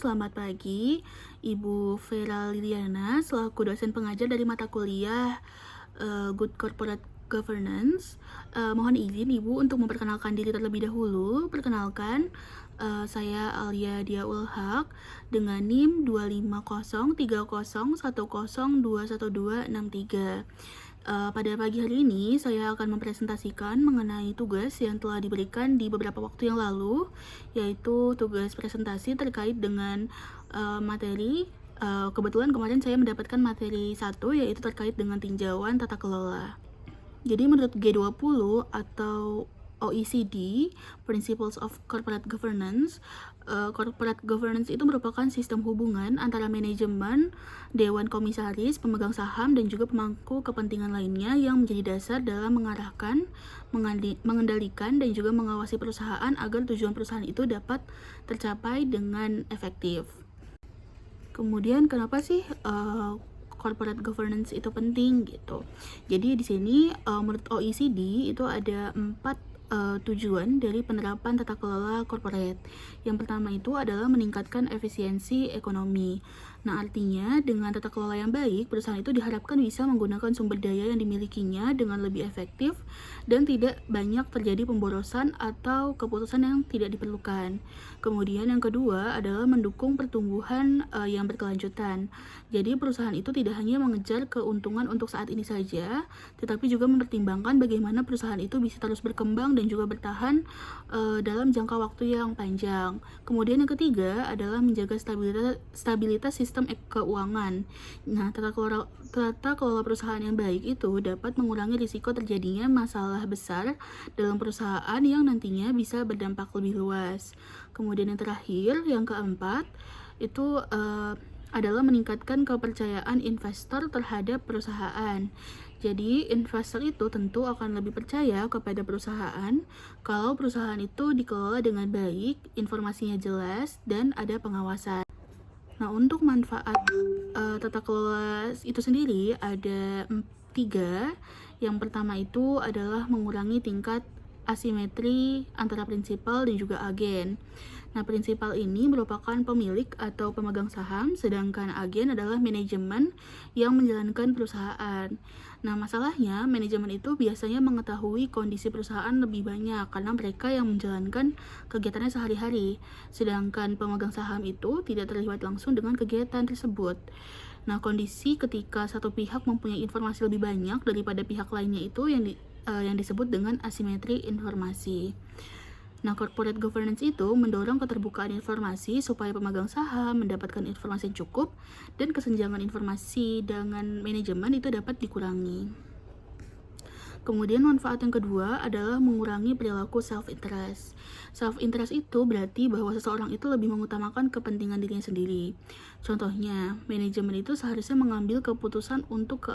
selamat pagi. Ibu Vera Liliana, selaku dosen pengajar dari mata kuliah Good Corporate Governance. Mohon izin Ibu untuk memperkenalkan diri terlebih dahulu. Perkenalkan, saya Alia Diaul Haq dengan NIM 2503010121263. Pada pagi hari ini, saya akan mempresentasikan mengenai tugas yang telah diberikan di beberapa waktu yang lalu, yaitu tugas presentasi terkait dengan materi. Kebetulan kemarin saya mendapatkan materi 1, yaitu terkait dengan tinjauan tata kelola. Jadi menurut G20 atau OECD, Principles of Corporate Governance, corporate governance itu merupakan sistem hubungan antara manajemen, dewan komisaris, pemegang saham, dan juga pemangku kepentingan lainnya yang menjadi dasar dalam mengarahkan, mengendalikan, dan juga mengawasi perusahaan agar tujuan perusahaan itu dapat tercapai dengan efektif. Kemudian kenapa sih corporate governance itu penting gitu? Jadi di sini menurut OECD itu ada 4 tujuan dari penerapan tata kelola corporate. Yang pertama itu adalah meningkatkan efisiensi ekonomi. Nah, artinya dengan tata kelola yang baik, perusahaan itu diharapkan bisa menggunakan sumber daya yang dimilikinya dengan lebih efektif dan tidak banyak terjadi pemborosan atau keputusan yang tidak diperlukan. Kemudian yang kedua adalah mendukung pertumbuhan yang berkelanjutan. Jadi perusahaan itu tidak hanya mengejar keuntungan untuk saat ini saja, tetapi juga mempertimbangkan bagaimana perusahaan itu bisa terus berkembang dan juga bertahan dalam jangka waktu yang panjang. Kemudian yang ketiga adalah menjaga stabilitas sistem keuangan. Nah, tata kelola perusahaan yang baik itu dapat mengurangi risiko terjadinya masalah besar dalam perusahaan yang nantinya bisa berdampak lebih luas. Kemudian yang terakhir, yang keempat, itu adalah meningkatkan kepercayaan investor terhadap perusahaan. Jadi, investor itu tentu akan lebih percaya kepada perusahaan kalau perusahaan itu dikelola dengan baik, informasinya jelas, dan ada pengawasan. Nah, untuk manfaat tata kelola itu sendiri ada 3. Yang pertama itu adalah mengurangi tingkat asimetri antara prinsipal dan juga agen. Nah, prinsipal ini merupakan pemilik atau pemegang saham, sedangkan agen adalah manajemen yang menjalankan perusahaan. Nah, masalahnya manajemen itu biasanya mengetahui kondisi perusahaan lebih banyak karena mereka yang menjalankan kegiatannya sehari-hari, sedangkan pemegang saham itu tidak terlibat langsung dengan kegiatan tersebut. Nah, kondisi ketika satu pihak mempunyai informasi lebih banyak daripada pihak lainnya itu yang disebut dengan asimetri informasi. Nah, corporate governance itu mendorong keterbukaan informasi supaya pemegang saham mendapatkan informasi yang cukup dan kesenjangan informasi dengan manajemen itu dapat dikurangi. Kemudian manfaat yang kedua adalah mengurangi perilaku self-interest. Self-interest itu berarti bahwa seseorang itu lebih mengutamakan kepentingan dirinya sendiri. Contohnya, manajemen itu seharusnya mengambil keputusan untuk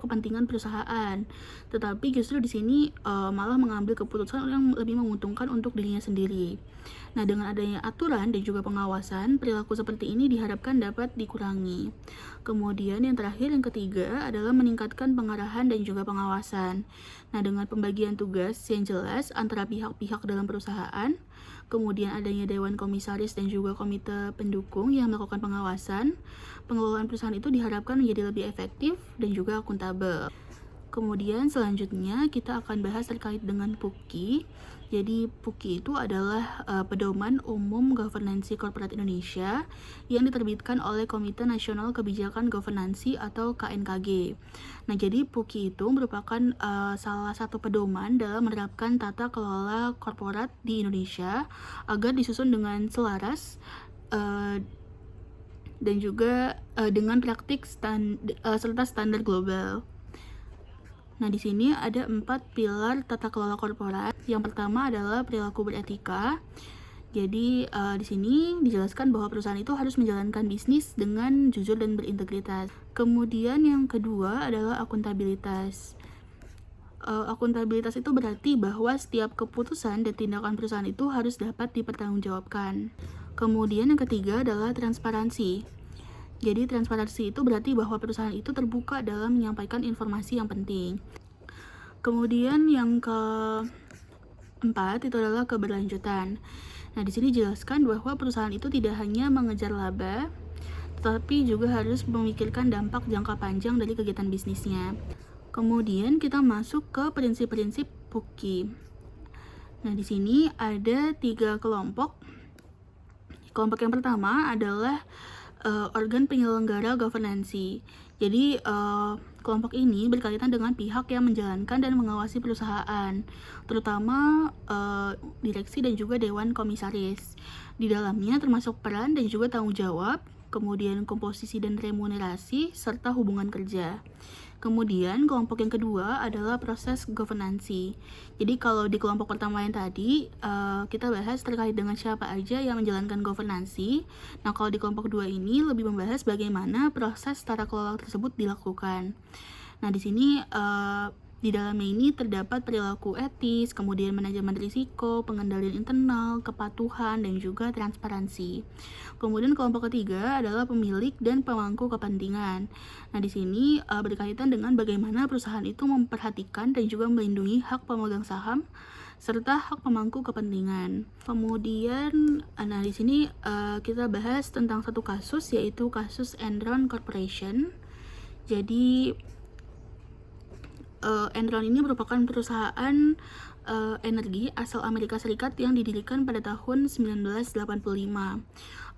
kepentingan perusahaan, tetapi justru di sini malah mengambil keputusan yang lebih menguntungkan untuk dirinya sendiri. Nah, dengan adanya aturan dan juga pengawasan, perilaku seperti ini diharapkan dapat dikurangi. Kemudian yang terakhir, yang ketiga, adalah meningkatkan pengarahan dan juga pengawasan. Nah, dengan pembagian tugas yang jelas antara pihak-pihak dalam perusahaan, kemudian adanya dewan komisaris dan juga komite pendukung yang melakukan pengawasan, pengelolaan perusahaan itu diharapkan menjadi lebih efektif dan juga akuntabel. Kemudian selanjutnya kita akan bahas terkait dengan PUKI. Jadi PUKI itu adalah Pedoman Umum Governansi Korporat Indonesia yang diterbitkan oleh Komite Nasional Kebijakan Governansi atau KNKG. Nah, jadi PUKI itu merupakan salah satu pedoman dalam menerapkan tata kelola korporat di Indonesia agar disusun dengan selaras dan juga dengan praktik serta standar global. Nah, di sini ada 4 pilar tata kelola korporat. Yang pertama adalah perilaku beretika. Jadi di sini dijelaskan bahwa perusahaan itu harus menjalankan bisnis dengan jujur dan berintegritas. Kemudian yang kedua adalah akuntabilitas. Akuntabilitas itu berarti bahwa setiap keputusan dan tindakan perusahaan itu harus dapat dipertanggungjawabkan. Kemudian yang ketiga adalah transparansi. Jadi transparansi itu berarti bahwa perusahaan itu terbuka dalam menyampaikan informasi yang penting. Kemudian yang keempat itu adalah keberlanjutan. Nah, di sini dijelaskan bahwa perusahaan itu tidak hanya mengejar laba, tetapi juga harus memikirkan dampak jangka panjang dari kegiatan bisnisnya. Kemudian kita masuk ke prinsip-prinsip Pookie. Nah, di sini ada 3 kelompok. Kelompok yang pertama adalah organ penyelenggara governansi. Jadi kelompok ini berkaitan dengan pihak yang menjalankan dan mengawasi perusahaan, terutama direksi dan juga dewan komisaris. Di dalamnya termasuk peran dan juga tanggung jawab, kemudian komposisi dan remunerasi, serta hubungan kerja. Kemudian kelompok yang kedua adalah proses governansi. Jadi kalau di kelompok pertama yang tadi kita bahas terkait dengan siapa aja yang menjalankan governansi. Nah, kalau di kelompok kedua ini lebih membahas bagaimana proses tata kelola tersebut dilakukan. Nah, di sini di dalamnya ini terdapat perilaku etis, kemudian manajemen risiko, pengendalian internal, kepatuhan, dan juga transparansi. Kemudian kelompok ketiga adalah pemilik dan pemangku kepentingan. Nah, di sini berkaitan dengan bagaimana perusahaan itu memperhatikan dan juga melindungi hak pemegang saham serta hak pemangku kepentingan. Kemudian, nah di sini kita bahas tentang satu kasus, yaitu kasus Enron Corporation. Jadi Enron ini merupakan perusahaan energi asal Amerika Serikat yang didirikan pada tahun 1985.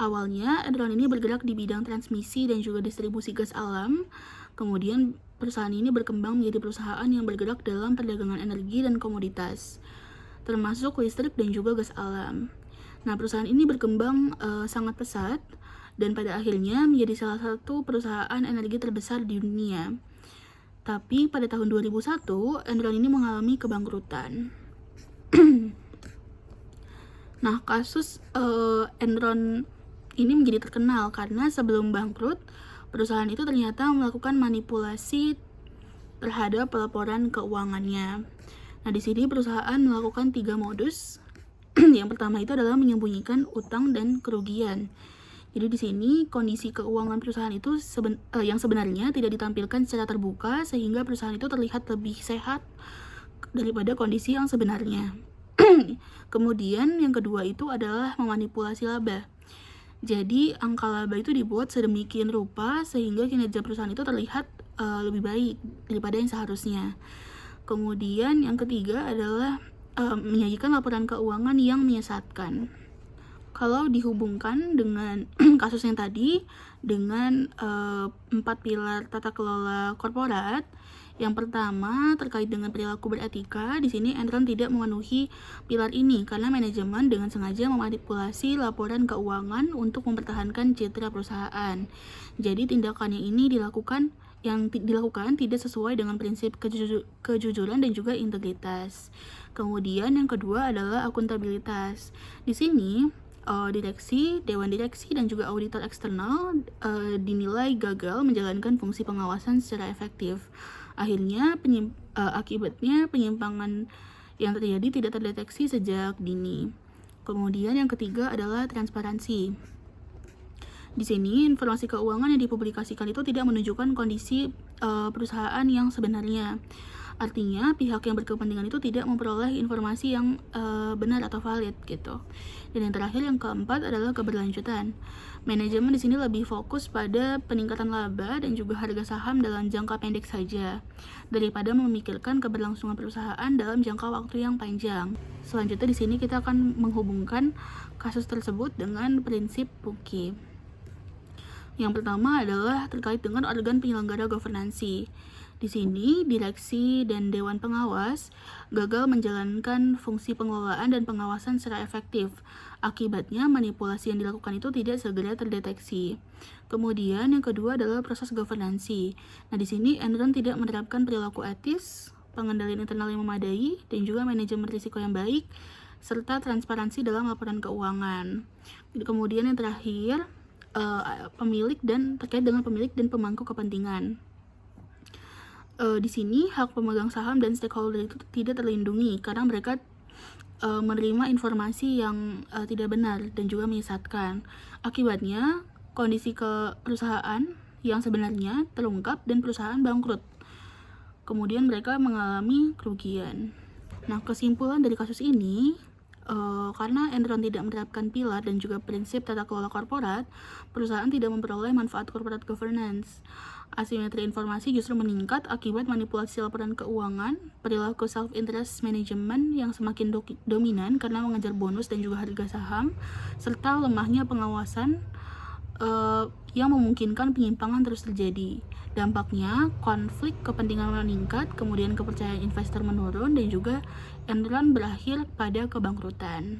Awalnya, Enron ini bergerak di bidang transmisi dan juga distribusi gas alam. Kemudian, perusahaan ini berkembang menjadi perusahaan yang bergerak dalam perdagangan energi dan komoditas, termasuk listrik dan juga gas alam. Nah, perusahaan ini berkembang sangat pesat dan pada akhirnya menjadi salah satu perusahaan energi terbesar di dunia. Tapi pada tahun 2001, Enron ini mengalami kebangkrutan. Nah, kasus Enron ini menjadi terkenal karena sebelum bangkrut, perusahaan itu ternyata melakukan manipulasi terhadap pelaporan keuangannya. Nah, di sini perusahaan melakukan 3 modus. Yang pertama itu adalah menyembunyikan utang dan kerugian. Jadi di sini kondisi keuangan perusahaan itu yang sebenarnya tidak ditampilkan secara terbuka sehingga perusahaan itu terlihat lebih sehat daripada kondisi yang sebenarnya. Kemudian yang kedua itu adalah memanipulasi laba. Jadi angka laba itu dibuat sedemikian rupa sehingga kinerja perusahaan itu terlihat lebih baik daripada yang seharusnya. Kemudian yang ketiga adalah menyajikan laporan keuangan yang menyesatkan. Kalau dihubungkan dengan kasus yang tadi dengan 4 pilar tata kelola korporat, yang pertama terkait dengan perilaku beretika. Di sini Enron tidak memenuhi pilar ini karena manajemen dengan sengaja memanipulasi laporan keuangan untuk mempertahankan citra perusahaan. Jadi tindakannya ini dilakukan tidak sesuai dengan prinsip kejujuran dan juga integritas. Kemudian yang kedua adalah akuntabilitas. Di sini direksi, dewan direksi, dan juga auditor eksternal dinilai gagal menjalankan fungsi pengawasan secara efektif. Akhirnya akibatnya penyimpangan yang terjadi tidak terdeteksi sejak dini. Kemudian yang ketiga adalah transparansi. Di sini informasi keuangan yang dipublikasikan itu tidak menunjukkan kondisi perusahaan yang sebenarnya. Artinya pihak yang berkepentingan itu tidak memperoleh informasi yang benar atau valid gitu. Dan yang terakhir, yang keempat adalah keberlanjutan. Manajemen di sini lebih fokus pada peningkatan laba dan juga harga saham dalam jangka pendek saja daripada memikirkan keberlangsungan perusahaan dalam jangka waktu yang panjang. Selanjutnya di sini kita akan menghubungkan kasus tersebut dengan prinsip Pookie. Yang pertama adalah terkait dengan organ penyelenggara governansi. Di sini, direksi dan dewan pengawas gagal menjalankan fungsi pengelolaan dan pengawasan secara efektif. Akibatnya, manipulasi yang dilakukan itu tidak segera terdeteksi. Kemudian, yang kedua adalah proses governansi. Nah, di sini Enron tidak menerapkan perilaku etis, pengendalian internal yang memadai, dan juga manajemen risiko yang baik, serta transparansi dalam laporan keuangan. Kemudian yang terakhir, terkait dengan pemilik dan pemangku kepentingan. Di sini hak pemegang saham dan stakeholder itu tidak terlindungi karena mereka menerima informasi yang tidak benar dan juga menyesatkan. Akibatnya kondisi perusahaan yang sebenarnya terungkap dan perusahaan bangkrut. Kemudian mereka mengalami kerugian. Nah, kesimpulan dari kasus ini Karena Enron tidak menerapkan pilar dan juga prinsip tata kelola korporat, perusahaan tidak memperoleh manfaat corporate governance. Asimetri informasi justru meningkat akibat manipulasi laporan keuangan, perilaku self-interest management yang semakin dominan karena mengejar bonus dan juga harga saham, serta lemahnya pengawasan yang memungkinkan penyimpangan terus terjadi. Dampaknya, konflik kepentingan meningkat, kemudian kepercayaan investor menurun, dan juga Enron berakhir pada kebangkrutan.